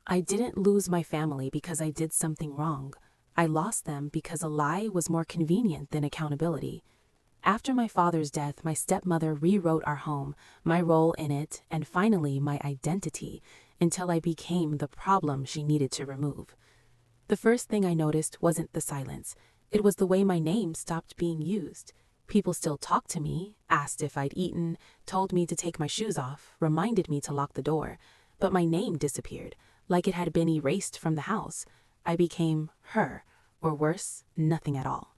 I didn't lose my family because I did something wrong. I lost them because a lie was more convenient than accountability. After my father's death, my stepmother rewrote our home, my role in it, and finally my identity, until I became the problem she needed to remove. The first thing I noticed wasn't the silence. It was the way my name stopped being used. People still talked to me, asked if I'd eaten, told me to take my shoes off, reminded me to lock the door. But my name disappeared, like it had been erased from the house. I became her, or worse, nothing at all.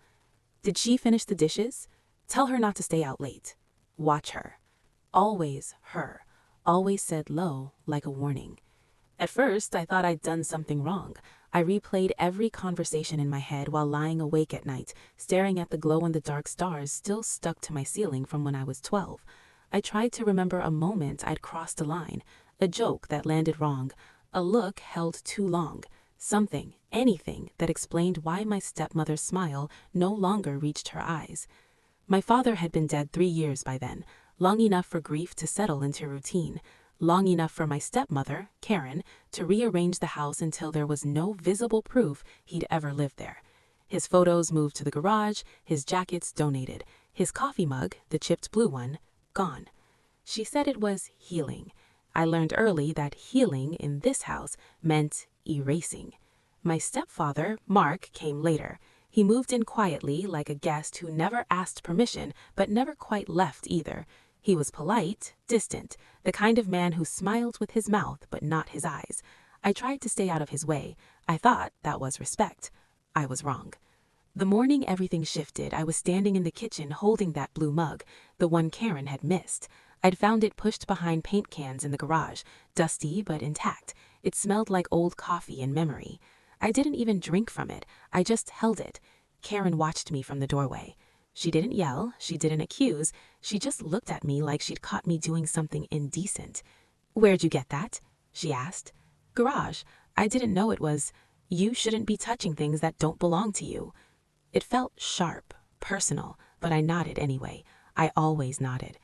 Did she finish the dishes? Tell her not to stay out late. Watch her. Always her. Always said low, like a warning. At first, I thought I'd done something wrong. I replayed every conversation in my head while lying awake at night, staring at the glow-in-the-dark stars still stuck to my ceiling from when I was 12. I tried to remember a moment I'd crossed a line, a joke that landed wrong, a look held too long, something, anything that explained why my stepmother's smile no longer reached her eyes. My father had been dead 3 years by then, long enough for grief to settle into routine, long enough for my stepmother, Karen, to rearrange the house until there was no visible proof he'd ever lived there. His photos moved to the garage, his jackets donated, his coffee mug, the chipped blue one, gone. She said it was healing. I learned early that healing in this house meant erasing. My stepfather, Mark, came later. He moved in quietly like a guest who never asked permission but never quite left either. He was polite, distant, the kind of man who smiled with his mouth but not his eyes. I tried to stay out of his way. I thought that was respect. I was wrong. The morning everything shifted, I was standing in the kitchen holding that blue mug, the one Karen had missed. I'd found it pushed behind paint cans in the garage, dusty but intact. It smelled like old coffee in memory. I didn't even drink from it. I just held it. Karen watched me from the doorway. She didn't yell, she didn't accuse, she just looked at me like she'd caught me doing something indecent. "Where'd you get that?" she asked. "Garage. I didn't know it was. You shouldn't be touching things that don't belong to you." It felt sharp, personal, but I nodded anyway. I always nodded.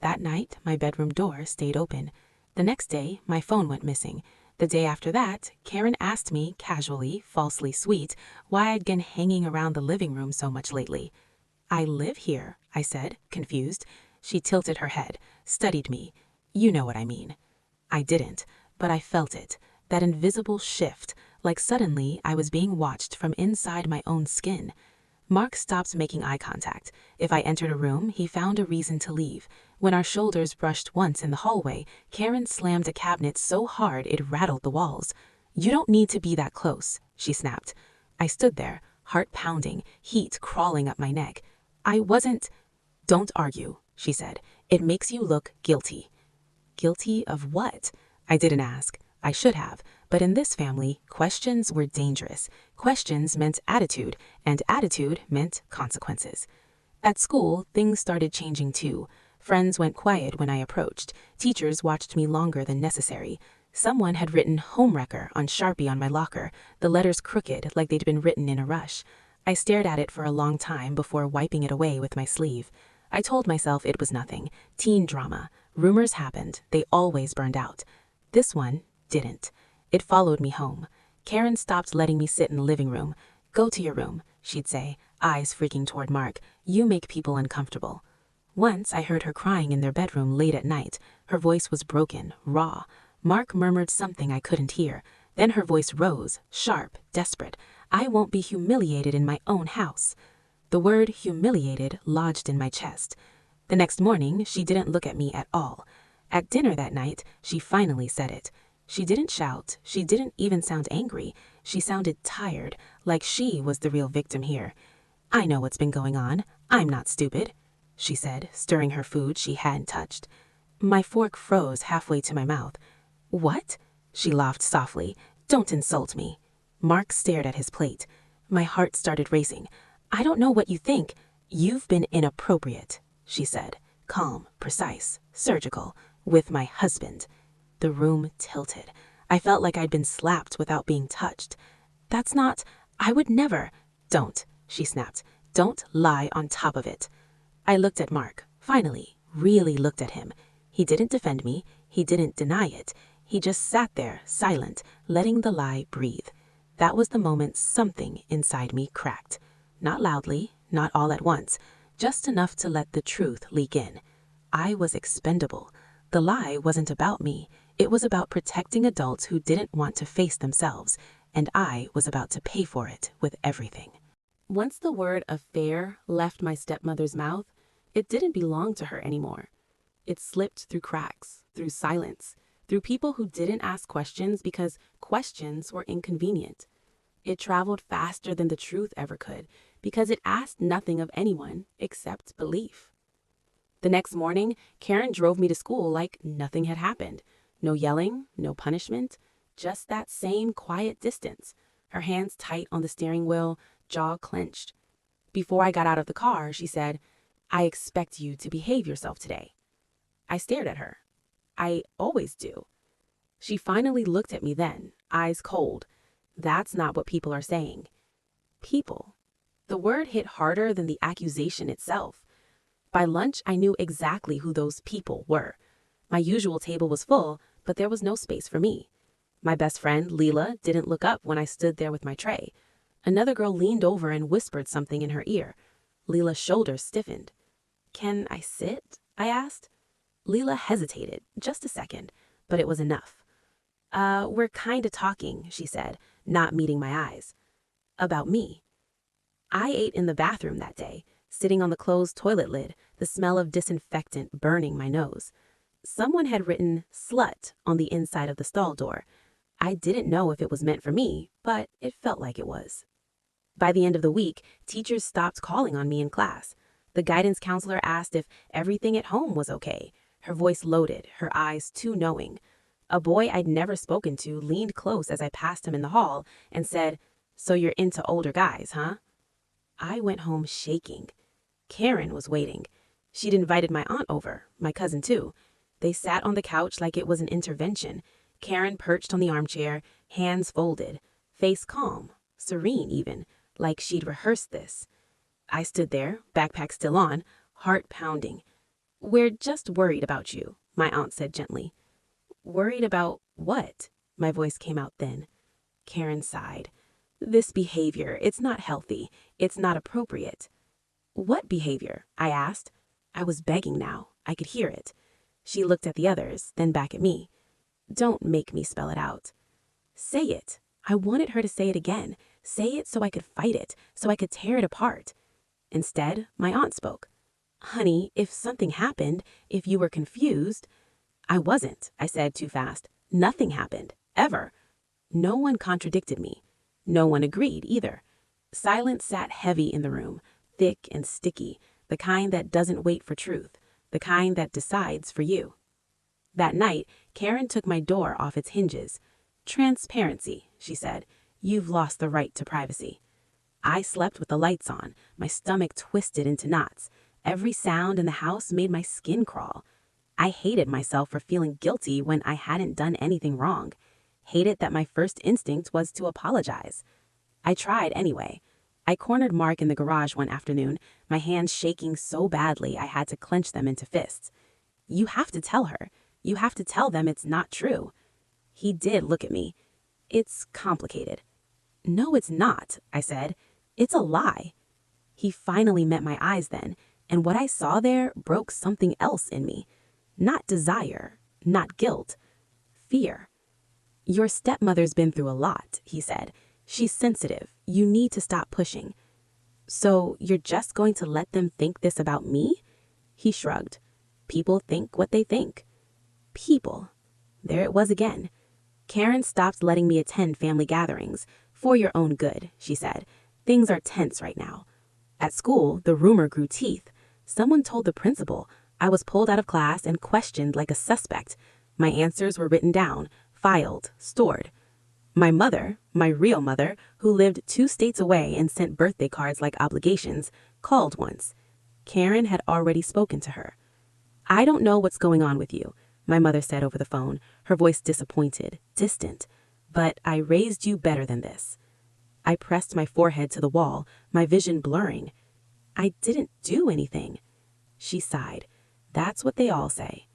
That night, my bedroom door stayed open. The next day, my phone went missing. The day after that, Karen asked me, casually, falsely sweet, why I'd been hanging around the living room so much lately. "I live here," I said, confused. She tilted her head, studied me. "You know what I mean." I didn't, but I felt it, that invisible shift, like suddenly I was being watched from inside my own skin. Mark stopped making eye contact. If I entered a room, he found a reason to leave. When our shoulders brushed once in the hallway, Karen slammed a cabinet so hard it rattled the walls. "You don't need to be that close," she snapped. I stood there, heart pounding, heat crawling up my neck. I wasn't. "Don't argue," she said. "It makes you look guilty." Guilty of what? I didn't ask. I should have. But in this family, questions were dangerous. Questions meant attitude, and attitude meant consequences. At school, things started changing too. Friends went quiet when I approached. Teachers watched me longer than necessary. Someone had written "homewrecker" on Sharpie on my locker, the letters crooked like they'd been written in a rush. I stared at it for a long time before wiping it away with my sleeve. I told myself it was nothing. Teen drama. Rumors happened. They always burned out. This one didn't. It followed me home. Karen stopped letting me sit in the living room. "Go to your room," she'd say, eyes freaking toward Mark. "You make people uncomfortable." Once I heard her crying in their bedroom late at night. Her voice was broken, raw. Mark murmured something I couldn't hear. Then her voice rose, sharp, desperate. "I won't be humiliated in my own house." The word humiliated lodged in my chest. The next morning, she didn't look at me at all. At dinner that night, she finally said it. She didn't shout. She didn't even sound angry. She sounded tired, like she was the real victim here. "I know what's been going on. I'm not stupid," she said, stirring her food she hadn't touched. My fork froze halfway to my mouth. "What?" She laughed softly. "Don't insult me." Mark stared at his plate. My heart started racing. "I don't know what you think." "You've been inappropriate," she said, calm, precise, surgical, "with my husband." The room tilted. I felt like I'd been slapped without being touched. "That's not. I would never." "Don't," she snapped. "Don't lie on top of it." I looked at Mark, finally, really looked at him. He didn't defend me. He didn't deny it. He just sat there, silent, letting the lie breathe. That was the moment something inside me cracked. Not loudly, not all at once, just enough to let the truth leak in. I was expendable. The lie wasn't about me. It was about protecting adults who didn't want to face themselves, and I was about to pay for it with everything. Once the word affair left my stepmother's mouth, it didn't belong to her anymore. It slipped through cracks, through silence, through people who didn't ask questions because questions were inconvenient. It traveled faster than the truth ever could because it asked nothing of anyone except belief. The next morning, Karen drove me to school like nothing had happened. No yelling, no punishment, just that same quiet distance, her hands tight on the steering wheel, jaw clenched. Before I got out of the car, she said, "I expect you to behave yourself today." I stared at her. I always do. She finally looked at me then, eyes cold. That's not what people are saying. People. The word hit harder than the accusation itself. By lunch, I knew exactly who those people were. My usual table was full, but there was no space for me. My best friend, Leela, didn't look up when I stood there with my tray. Another girl leaned over and whispered something in her ear. Leela's shoulders stiffened. "Can I sit?" I asked. Leela hesitated, just a second, but it was enough. We're kinda talking," she said, not meeting my eyes. "About me." I ate in the bathroom that day, sitting on the closed toilet lid, the smell of disinfectant burning my nose. Someone had written "slut" on the inside of the stall door. I didn't know if it was meant for me, but it felt like it was. By the end of the week, teachers stopped calling on me in class. The guidance counselor asked if everything at home was okay. Her voice loaded, her eyes too knowing. A boy I'd never spoken to leaned close as I passed him in the hall and said, "So you're into older guys, huh?" I went home shaking. Karen was waiting. She'd invited my aunt over, my cousin too. They sat on the couch like it was an intervention. Karen perched on the armchair, hands folded, face calm, serene even, like she'd rehearsed this. I stood there, backpack still on, heart pounding. "We're just worried about you," my aunt said gently. "Worried about what?" My voice came out thin. Karen sighed. "This behavior, it's not healthy. It's not appropriate." "What behavior?" I asked. I was begging now. I could hear it. She looked at the others, then back at me. "Don't make me spell it out." "Say it." I wanted her to say it again. Say it so I could fight it, so I could tear it apart. Instead, my aunt spoke. "Honey, if something happened, if you were confused—" "I wasn't," I said too fast. "Nothing happened. Ever." No one contradicted me. No one agreed either. Silence sat heavy in the room, thick and sticky, the kind that doesn't wait for truth, the kind that decides for you. That night, Karen took my door off its hinges. "Transparency," she said. "You've lost the right to privacy." I slept with the lights on, my stomach twisted into knots. Every sound in the house made my skin crawl. I hated myself for feeling guilty when I hadn't done anything wrong. Hated that my first instinct was to apologize. I tried anyway. I cornered Mark in the garage one afternoon, my hands shaking so badly I had to clench them into fists. "You have to tell her. You have to tell them it's not true." He did look at me. "It's complicated." "No, it's not," I said. "It's a lie." He finally met my eyes then, and what I saw there broke something else in me. Not desire, not guilt, fear. "Your stepmother's been through a lot," he said. "She's sensitive. You need to stop pushing." "So you're just going to let them think this about me?" He shrugged. "People think what they think." People. There it was again. "Karen stopped letting me attend family gatherings. For your own good," she said. "Things are tense right now." At school, the rumor grew teeth. Someone told the principal. I was pulled out of class and questioned like a suspect. My answers were written down, filed, stored. My mother, my real mother, who lived 2 states away and sent birthday cards like obligations, called once. Karen had already spoken to her. "I don't know what's going on with you," my mother said over the phone, her voice disappointed, distant. "But I raised you better than this." I pressed my forehead to the wall, my vision blurring. "I didn't do anything." She sighed. "That's what they all say."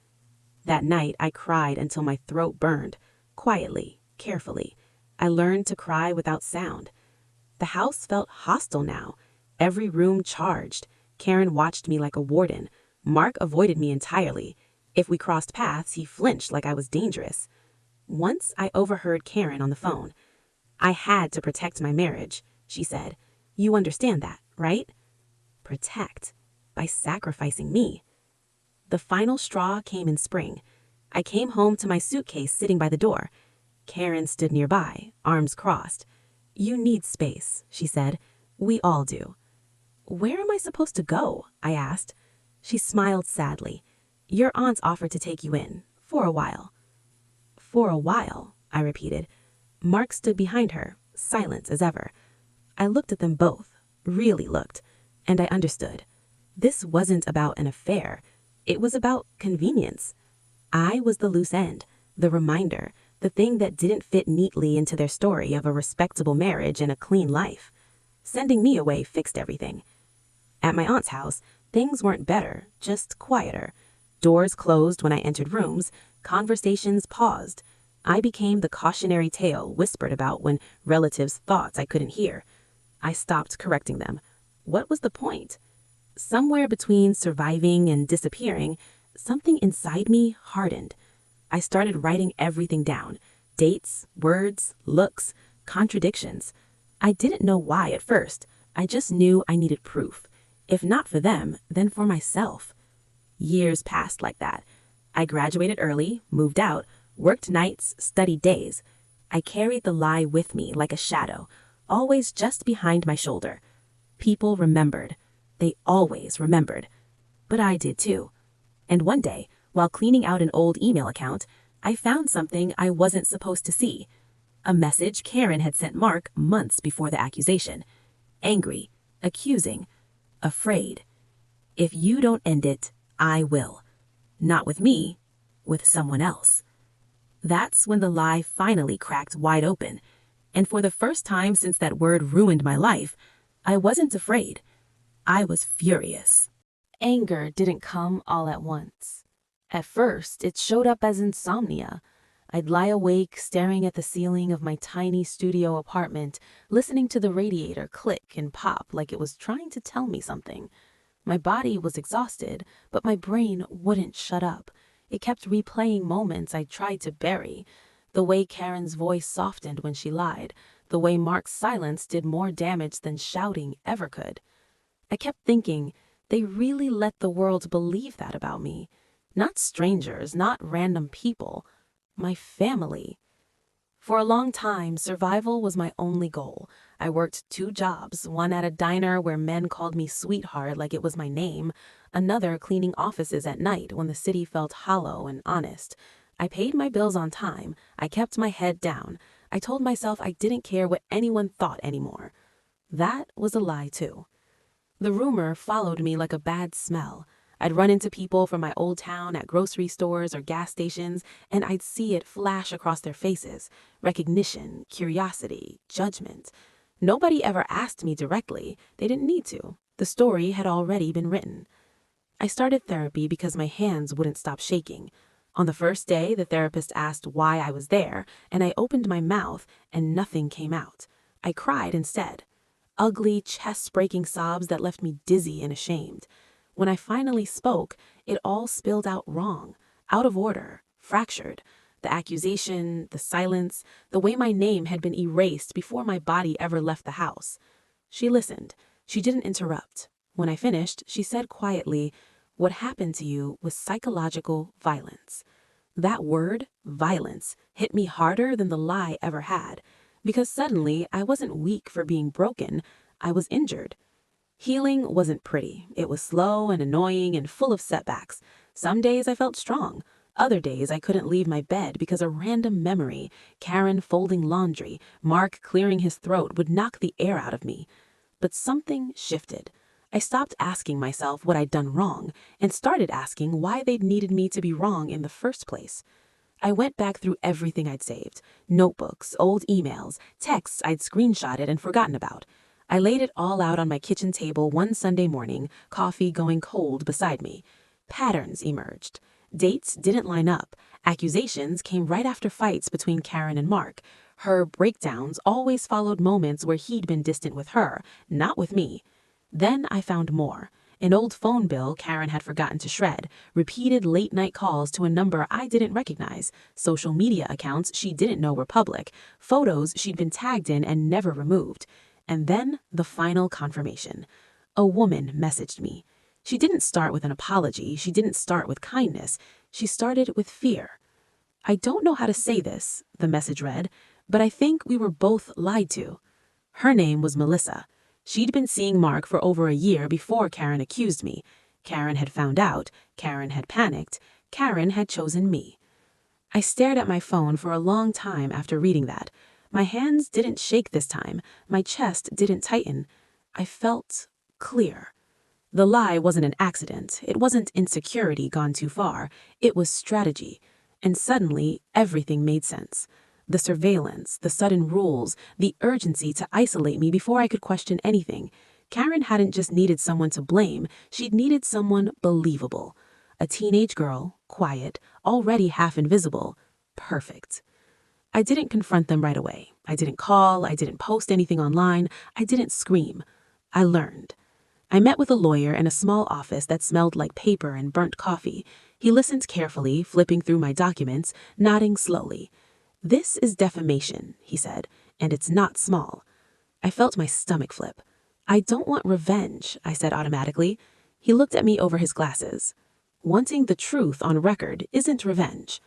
That night, I cried until my throat burned. quietly, carefully. I learned to cry without sound. The house felt hostile now, every room charged. Karen watched me like a warden. Mark avoided me entirely. If we crossed paths, he flinched like I was dangerous. Once I overheard Karen on the phone. "I had to protect my marriage," she said. "You understand that, right?" Protect? By sacrificing me. The final straw came in spring. I came home to my suitcase sitting by the door. Karen stood nearby, arms crossed. "You need space," she said. "We all do." "Where am I supposed to go?" I asked. She smiled sadly. "Your aunts offered to take you in, for a while." "For a while," I repeated. Mark stood behind her, silent as ever. I looked at them both, really looked, and I understood. This wasn't about an affair. It was about convenience. I was the loose end, the reminder, the thing that didn't fit neatly into their story of a respectable marriage and a clean life. Sending me away fixed everything. At my aunt's house, things weren't better, just quieter. Doors closed when I entered rooms, conversations paused. I became the cautionary tale whispered about when relatives thought I couldn't hear. I stopped correcting them. What was the point? Somewhere between surviving and disappearing, something inside me hardened. I started writing everything down. Dates, words, looks, contradictions. I didn't know why at first. I just knew I needed proof. If not for them, then for myself. Years passed like that. I graduated early, moved out, worked nights, studied days. I carried the lie with me like a shadow, always just behind my shoulder. People remembered. They always remembered. But I did too. And one day, while cleaning out an old email account, I found something I wasn't supposed to see. A message Karen had sent Mark months before the accusation. Angry, accusing, afraid. "If you don't end it, I will. Not with me, with someone else." That's when the lie finally cracked wide open. And for the first time since that word ruined my life, I wasn't afraid. I was furious. Anger didn't come all at once. At first, it showed up as insomnia. I'd lie awake staring at the ceiling of my tiny studio apartment, listening to the radiator click and pop like it was trying to tell me something. My body was exhausted, but my brain wouldn't shut up. It kept replaying moments I tried to bury. The way Karen's voice softened when she lied. The way Mark's silence did more damage than shouting ever could. I kept thinking, they really let the world believe that about me. Not strangers, not random people. My family. For a long time, survival was my only goal. I worked 2 jobs, one at a diner where men called me sweetheart like it was my name, another cleaning offices at night when the city felt hollow and honest. I paid my bills on time. I kept my head down. I told myself I didn't care what anyone thought anymore. That was a lie too. The rumor followed me like a bad smell. I'd run into people from my old town at grocery stores or gas stations, and I'd see it flash across their faces. Recognition, curiosity, judgment. Nobody ever asked me directly. They didn't need to. The story had already been written. I started therapy because my hands wouldn't stop shaking. On the first day, the therapist asked why I was there, and I opened my mouth, and nothing came out. I cried instead. Ugly, chest-breaking sobs that left me dizzy and ashamed. When I finally spoke, it all spilled out wrong, out of order, fractured. The accusation, the silence, the way my name had been erased before my body ever left the house. She listened. She didn't interrupt. When I finished, she said quietly, "What happened to you was psychological violence." That word, violence, hit me harder than the lie ever had, because suddenly I wasn't weak for being broken. I was injured. Healing wasn't pretty. It was slow and annoying and full of setbacks. Some days I felt strong. Other days I couldn't leave my bed because a random memory, Karen folding laundry, Mark clearing his throat, would knock the air out of me. But something shifted. I stopped asking myself what I'd done wrong and started asking why they'd needed me to be wrong in the first place. I went back through everything I'd saved. Notebooks, old emails, texts I'd screenshotted and forgotten about. I laid it all out on my kitchen table one Sunday morning, coffee going cold beside me. Patterns emerged. Dates didn't line up. Accusations came right after fights between Karen and Mark. Her breakdowns always followed moments where he'd been distant with her, not with me. Then I found more. An old phone bill Karen had forgotten to shred, repeated late-night calls to a number I didn't recognize, social media accounts she didn't know were public, photos she'd been tagged in and never removed. And then the final confirmation. A woman messaged me. She didn't start with an apology, she didn't start with kindness, she started with fear. "I don't know how to say this," the message read, "but I think we were both lied to." Her name was Melissa. She'd been seeing Mark for over a year before Karen accused me. Karen had found out, Karen had panicked, Karen had chosen me. I stared at my phone for a long time after reading that. My hands didn't shake this time, my chest didn't tighten. I felt clear. The lie wasn't an accident, it wasn't insecurity gone too far, it was strategy. And suddenly, everything made sense. The surveillance, the sudden rules, the urgency to isolate me before I could question anything. Karen hadn't just needed someone to blame, she'd needed someone believable. A teenage girl, quiet, already half invisible. Perfect. I didn't confront them right away. I didn't call, I didn't post anything online, I didn't scream. I learned. I met with a lawyer in a small office that smelled like paper and burnt coffee. He listened carefully, flipping through my documents, nodding slowly. "This is defamation," he said, "and it's not small." I felt my stomach flip. "I don't want revenge," I said automatically. He looked at me over his glasses. "Wanting the truth on record isn't revenge."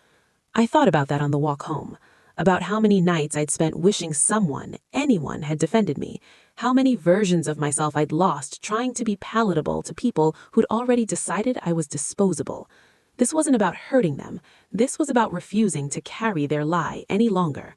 I thought about that on the walk home, about how many nights I'd spent wishing someone, anyone, had defended me, how many versions of myself I'd lost trying to be palatable to people who'd already decided I was disposable. This wasn't about hurting them, this was about refusing to carry their lie any longer.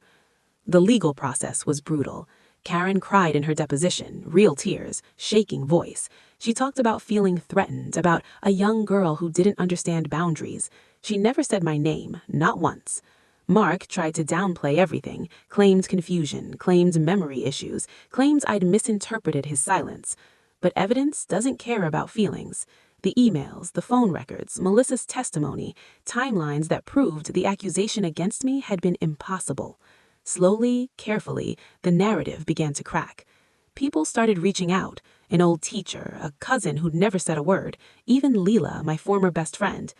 The legal process was brutal. Karen cried in her deposition, real tears, shaking voice. She talked about feeling threatened, about a young girl who didn't understand boundaries. She never said my name, not once. Mark tried to downplay everything, claimed confusion, claimed memory issues, claimed I'd misinterpreted his silence. But evidence doesn't care about feelings. The emails, the phone records, Melissa's testimony, timelines that proved the accusation against me had been impossible. Slowly, carefully, the narrative began to crack. People started reaching out. An old teacher, a cousin who'd never said a word, even Leela, my former best friend.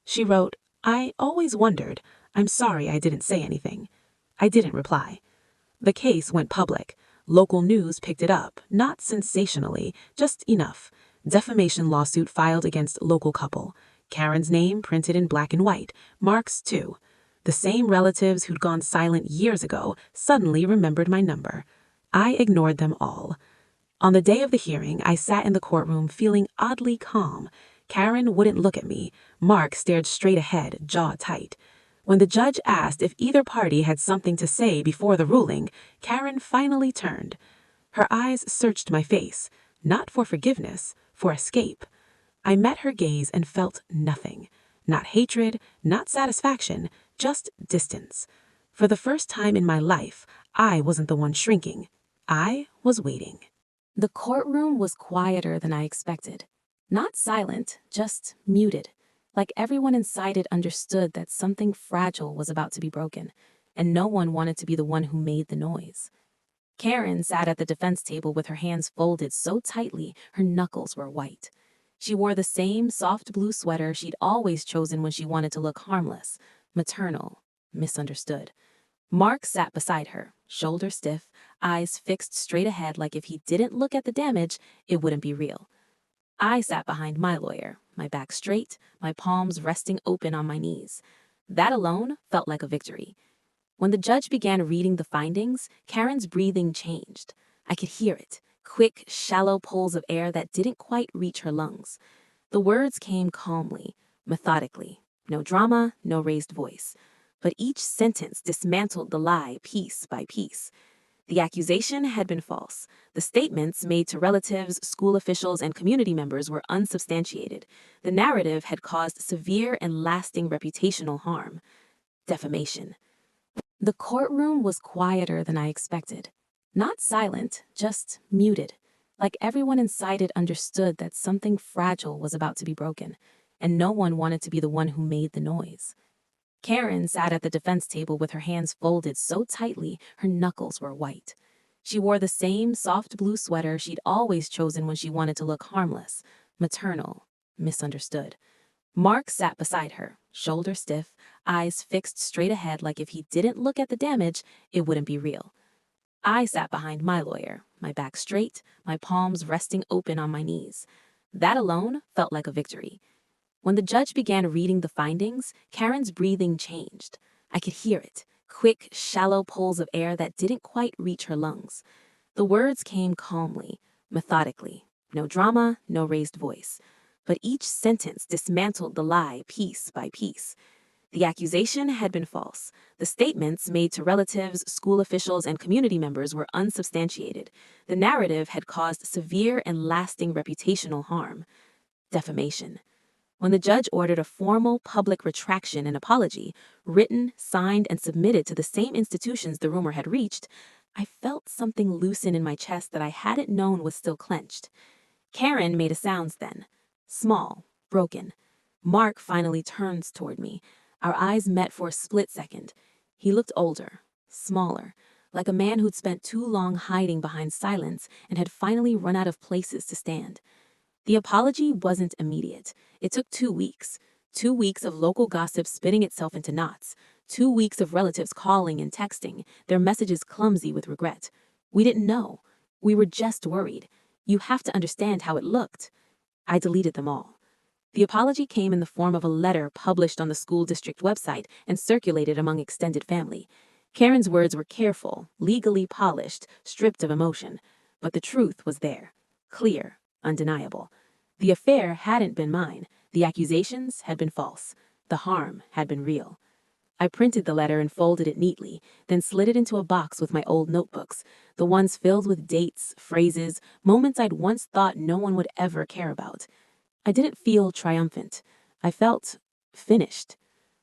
She wrote, "I always wondered. I'm sorry I didn't say anything." I didn't reply. The case went public. Local news picked it up, not sensationally, just enough. Defamation lawsuit filed against local couple. Karen's name printed in black and white, Mark's too. The same relatives who'd gone silent years ago suddenly remembered my number. I ignored them all. On the day of the hearing, I sat in the courtroom feeling oddly calm. Karen wouldn't look at me. Mark stared straight ahead, jaw tight. When the judge asked if either party had something to say before the ruling, Karen finally turned. Her eyes searched my face, not for forgiveness, for escape. I met her gaze and felt nothing. Not hatred, not satisfaction, just distance. For the first time in my life, I wasn't the one shrinking. I was waiting. The courtroom was quieter than I expected. Not silent, just muted. Like everyone inside it understood that something fragile was about to be broken, and no one wanted to be the one who made the noise. Karen sat at the defense table with her hands folded so tightly her knuckles were white. She wore the same soft blue sweater she'd always chosen when she wanted to look harmless, maternal, misunderstood. Mark sat beside her, shoulders stiff, eyes fixed straight ahead like if he didn't look at the damage, it wouldn't be real. I sat behind my lawyer, my back straight, my palms resting open on my knees. That alone felt like a victory. When the judge began reading the findings, Karen's breathing changed. I could hear it, quick, shallow pulls of air that didn't quite reach her lungs. The words came calmly, methodically. No drama, no raised voice. But each sentence dismantled the lie piece by piece. The accusation had been false. The statements made to relatives, school officials, and community members were unsubstantiated. The narrative had caused severe and lasting reputational harm. Defamation. The courtroom was quieter than I expected. Not silent, just muted. Like everyone inside it understood that something fragile was about to be broken, and no one wanted to be the one who made the noise. Karen sat at the defense table with her hands folded so tightly her knuckles were white. She wore the same soft blue sweater she'd always chosen when she wanted to look harmless, maternal, misunderstood. Mark sat beside her, shoulders stiff, eyes fixed straight ahead like if he didn't look at the damage, it wouldn't be real. I sat behind my lawyer, my back straight, my palms resting open on my knees. That alone felt like a victory. When the judge began reading the findings, Karen's breathing changed. I could hear it, quick, shallow pulls of air that didn't quite reach her lungs. The words came calmly, methodically. No drama, no raised voice. But each sentence dismantled the lie piece by piece. The accusation had been false. The statements made to relatives, school officials, and community members were unsubstantiated. The narrative had caused severe and lasting reputational harm. Defamation. When the judge ordered a formal public retraction and apology, written, signed, and submitted to the same institutions the rumor had reached, I felt something loosen in my chest that I hadn't known was still clenched. Karen made a sound then. Small, broken. Mark finally turns toward me. Our eyes met for a split second. He looked older, smaller, like a man who'd spent too long hiding behind silence and had finally run out of places to stand. The apology wasn't immediate. It took 2 weeks. 2 weeks of local gossip spinning itself into knots. 2 weeks of relatives calling and texting, their messages clumsy with regret. We didn't know. We were just worried. You have to understand how it looked. I deleted them all. The apology came in the form of a letter published on the school district website and circulated among extended family. Karen's words were careful, legally polished, stripped of emotion. But the truth was there. Clear. Undeniable. The affair hadn't been mine. The accusations had been false. The harm had been real. I printed the letter and folded it neatly, then slid it into a box with my old notebooks, the ones filled with dates, phrases, moments I'd once thought no one would ever care about. I didn't feel triumphant. I felt finished.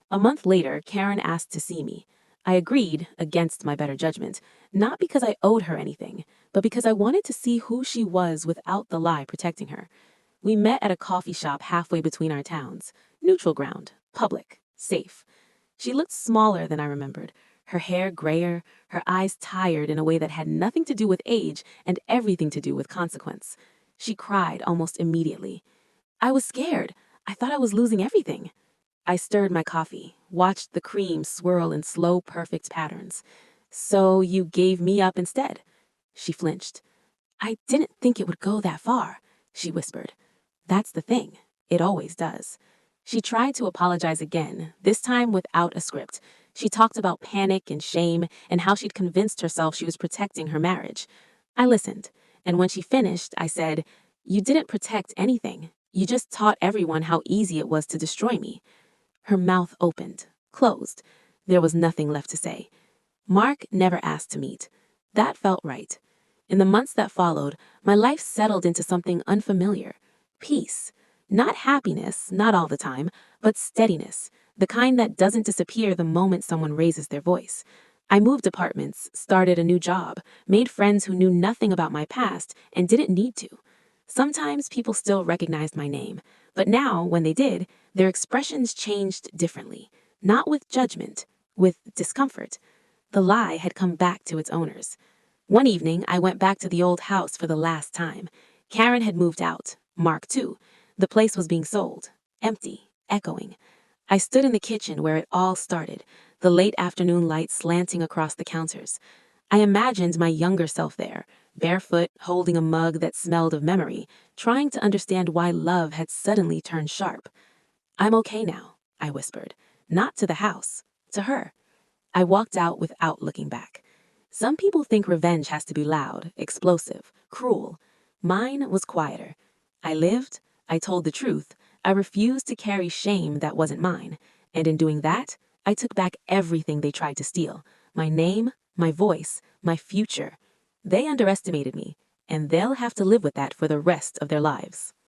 A month later, Karen asked to see me. I agreed, against my better judgment, not because I owed her anything, but because I wanted to see who she was without the lie protecting her. We met at a coffee shop halfway between our towns. Neutral ground, public, safe. She looked smaller than I remembered, her hair grayer, her eyes tired in a way that had nothing to do with age and everything to do with consequence. She cried almost immediately. I was scared. I thought I was losing everything. I stirred my coffee, watched the cream swirl in slow, perfect patterns. So you gave me up instead? She flinched. I didn't think it would go that far, she whispered. That's the thing. It always does. She tried to apologize again, this time without a script. She talked about panic and shame and how she'd convinced herself she was protecting her marriage. I listened, and when she finished, I said, "You didn't protect anything. You just taught everyone how easy it was to destroy me." Her mouth opened, closed. There was nothing left to say. Mark never asked to meet. That felt right. In the months that followed, my life settled into something unfamiliar. Peace. Not happiness, not all the time, but steadiness, the kind that doesn't disappear the moment someone raises their voice. I moved apartments, started a new job, made friends who knew nothing about my past and didn't need to. Sometimes people still recognized my name, but now, when they did, their expressions changed differently. Not with judgment, with discomfort. The lie had come back to its owners. One evening, I went back to the old house for the last time. Karen had moved out, Mark too. The place was being sold, empty, echoing. I stood in the kitchen where it all started, the late afternoon light slanting across the counters. I imagined my younger self there, barefoot, holding a mug that smelled of memory, trying to understand why love had suddenly turned sharp. "I'm okay now," I whispered, not to the house, to her. I walked out without looking back. Some people think revenge has to be loud, explosive, cruel. Mine was quieter. I lived, I told the truth, I refused to carry shame that wasn't mine, and in doing that, I took back everything they tried to steal. My name, my voice, my future. They underestimated me, and they'll have to live with that for the rest of their lives.